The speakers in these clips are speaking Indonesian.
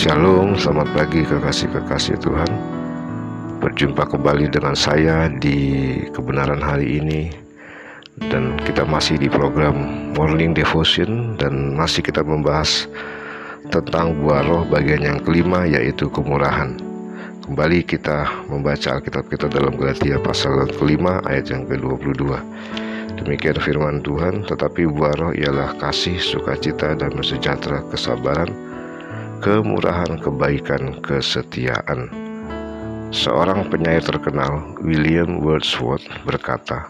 Shalom, selamat pagi kekasih-kekasih Tuhan. Berjumpa kembali dengan saya di kebenaran hari ini. Dan kita masih di program Morning Devotion. Dan masih kita membahas tentang buah roh bagian yang kelima, yaitu kemurahan. Kembali kita membaca Alkitab kita dalam Galatia pasal kelima ayat yang ke-22. Demikian firman Tuhan, tetapi buah roh ialah kasih, sukacita, damai sejahtera, kesabaran, kemurahan, kebaikan, kesetiaan. Seorang penyair terkenal, William Wordsworth, berkata,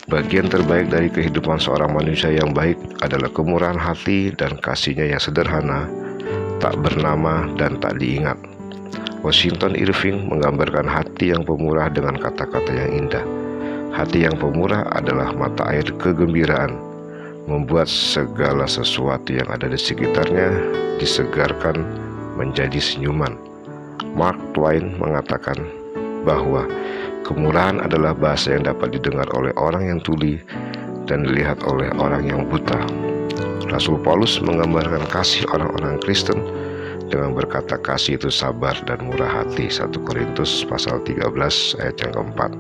bagian terbaik dari kehidupan seorang manusia yang baik adalah kemurahan hati dan kasihnya yang sederhana, tak bernama dan tak diingat. Washington Irving menggambarkan hati yang pemurah dengan kata-kata yang indah. Hati yang pemurah adalah mata air kegembiraan, membuat segala sesuatu yang ada di sekitarnya disegarkan menjadi senyuman. Mark Twain mengatakan bahwa kemurahan adalah bahasa yang dapat didengar oleh orang yang tuli dan dilihat oleh orang yang buta. Rasul Paulus menggambarkan kasih orang-orang Kristen dengan berkata kasih itu sabar dan murah hati. 1 Korintus pasal 13 ayat yang keempat.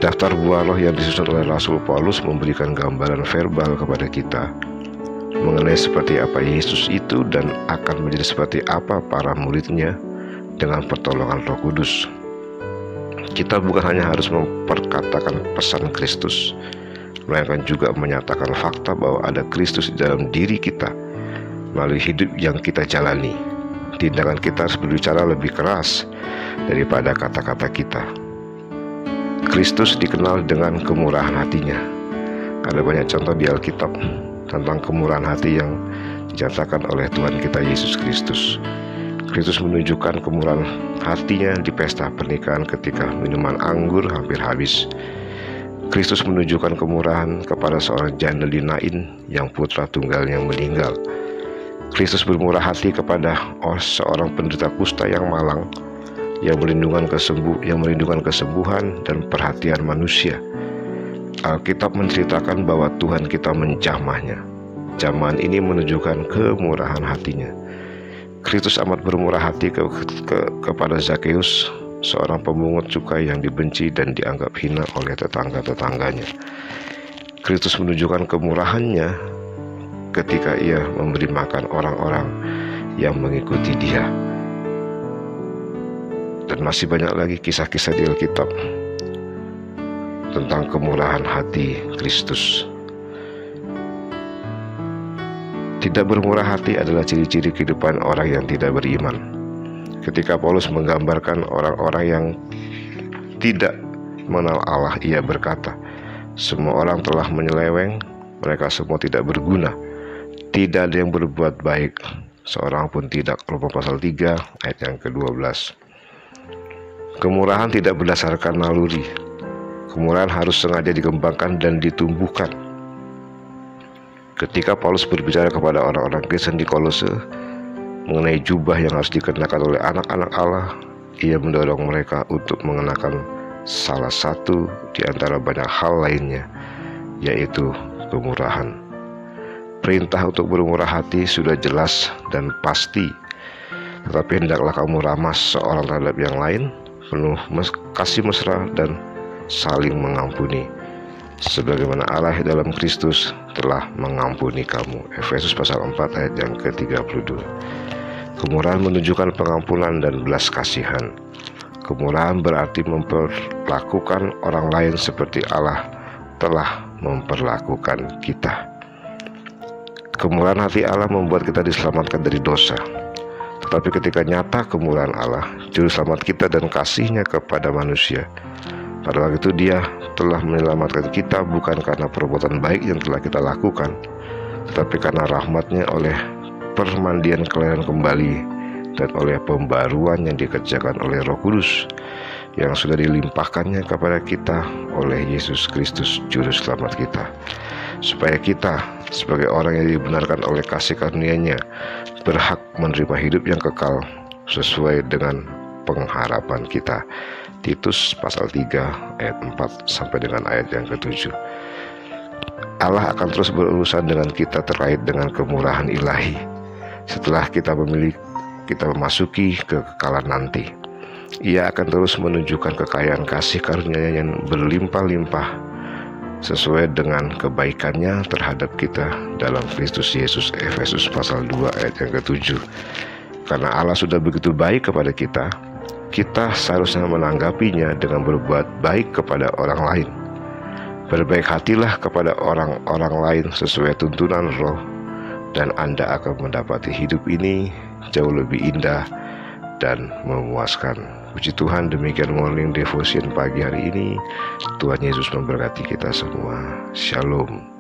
Daftar buah roh yang disusun oleh Rasul Paulus memberikan gambaran verbal kepada kita mengenai seperti apa Yesus itu dan akan menjadi seperti apa para muridnya dengan pertolongan Roh Kudus. Kita bukan hanya harus memperkatakan pesan Kristus, melainkan juga menyatakan fakta bahwa ada Kristus di dalam diri kita melalui hidup yang kita jalani. Tindakan kita harus berbicara lebih keras daripada kata-kata kita. Kristus dikenal dengan kemurahan hatinya. Ada banyak contoh di Alkitab tentang kemurahan hati yang dinyatakan oleh Tuhan kita Yesus Kristus. Kristus menunjukkan kemurahan hatinya di pesta pernikahan ketika minuman anggur hampir habis. Kristus menunjukkan kemurahan kepada seorang janda di Nain yang putra tunggalnya meninggal. Kristus bermurah hati kepada seorang penderita kusta yang malang, yang melindungi kesembuhan dan perhatian manusia. Alkitab menceritakan bahwa Tuhan kita menjamahnya. Jamahan ini menunjukkan kemurahan hatinya. Kristus amat bermurah hati kepada Zakheus, seorang pemungut cukai yang dibenci dan dianggap hina oleh tetangga-tetangganya. Kristus menunjukkan kemurahannya ketika ia memberi makan orang-orang yang mengikuti dia. Dan masih banyak lagi kisah-kisah di Alkitab tentang kemurahan hati Kristus. Tidak bermurah hati adalah ciri-ciri kehidupan orang yang tidak beriman. Ketika Paulus menggambarkan orang-orang yang tidak mengenal Allah, ia berkata, semua orang telah menyeleweng, mereka semua tidak berguna, tidak ada yang berbuat baik, seorang pun tidak. Roma pasal 3 ayat yang ke-12. Kemurahan tidak berdasarkan naluri. Kemurahan harus sengaja dikembangkan dan ditumbuhkan. Ketika Paulus berbicara kepada orang-orang Kristen di Kolose mengenai jubah yang harus dikenakan oleh anak-anak Allah, ia mendorong mereka untuk mengenakan salah satu di antara banyak hal lainnya, yaitu kemurahan. Perintah untuk bermurah hati sudah jelas dan pasti, tetapi hendaklah kamu ramah seorang terhadap yang lain, penuh kasih mesra dan saling mengampuni, sebagaimana Allah dalam Kristus telah mengampuni kamu. Efesus pasal 4 ayat yang ke-32. Kemurahan menunjukkan pengampunan dan belas kasihan. Kemurahan berarti memperlakukan orang lain seperti Allah telah memperlakukan kita. Kemurahan hati Allah membuat kita diselamatkan dari dosa. Tetapi ketika nyata kemurahan Allah, juru selamat kita dan kasihnya kepada manusia, pada waktu itu dia telah menyelamatkan kita bukan karena perbuatan baik yang telah kita lakukan, tetapi karena rahmatnya oleh permandian kelahiran kembali dan oleh pembaruan yang dikerjakan oleh Roh Kudus yang sudah dilimpahkannya kepada kita oleh Yesus Kristus juru selamat kita, supaya kita sebagai orang yang dibenarkan oleh kasih karunia-Nya berhak menerima hidup yang kekal sesuai dengan pengharapan kita. Titus pasal 3 ayat 4 sampai dengan ayat yang ke-7. Allah akan terus berurusan dengan kita terkait dengan kemurahan ilahi. Setelah kita kita memasuki kekekalan nanti. Ia akan terus menunjukkan kekayaan kasih karunia-Nya yang berlimpah-limpah sesuai dengan kebaikannya terhadap kita dalam Kristus Yesus. Efesus pasal 2 ayat yang ke-7. Karena Allah sudah begitu baik kepada kita, kita seharusnya menanggapinya dengan berbuat baik kepada orang lain. Berbaik hatilah kepada orang-orang lain sesuai tuntunan Roh, dan Anda akan mendapati hidup ini jauh lebih indah dan memuaskan. Puji Tuhan, demikian morning devotion pagi hari ini. Tuhan Yesus memberkati kita semua. Shalom.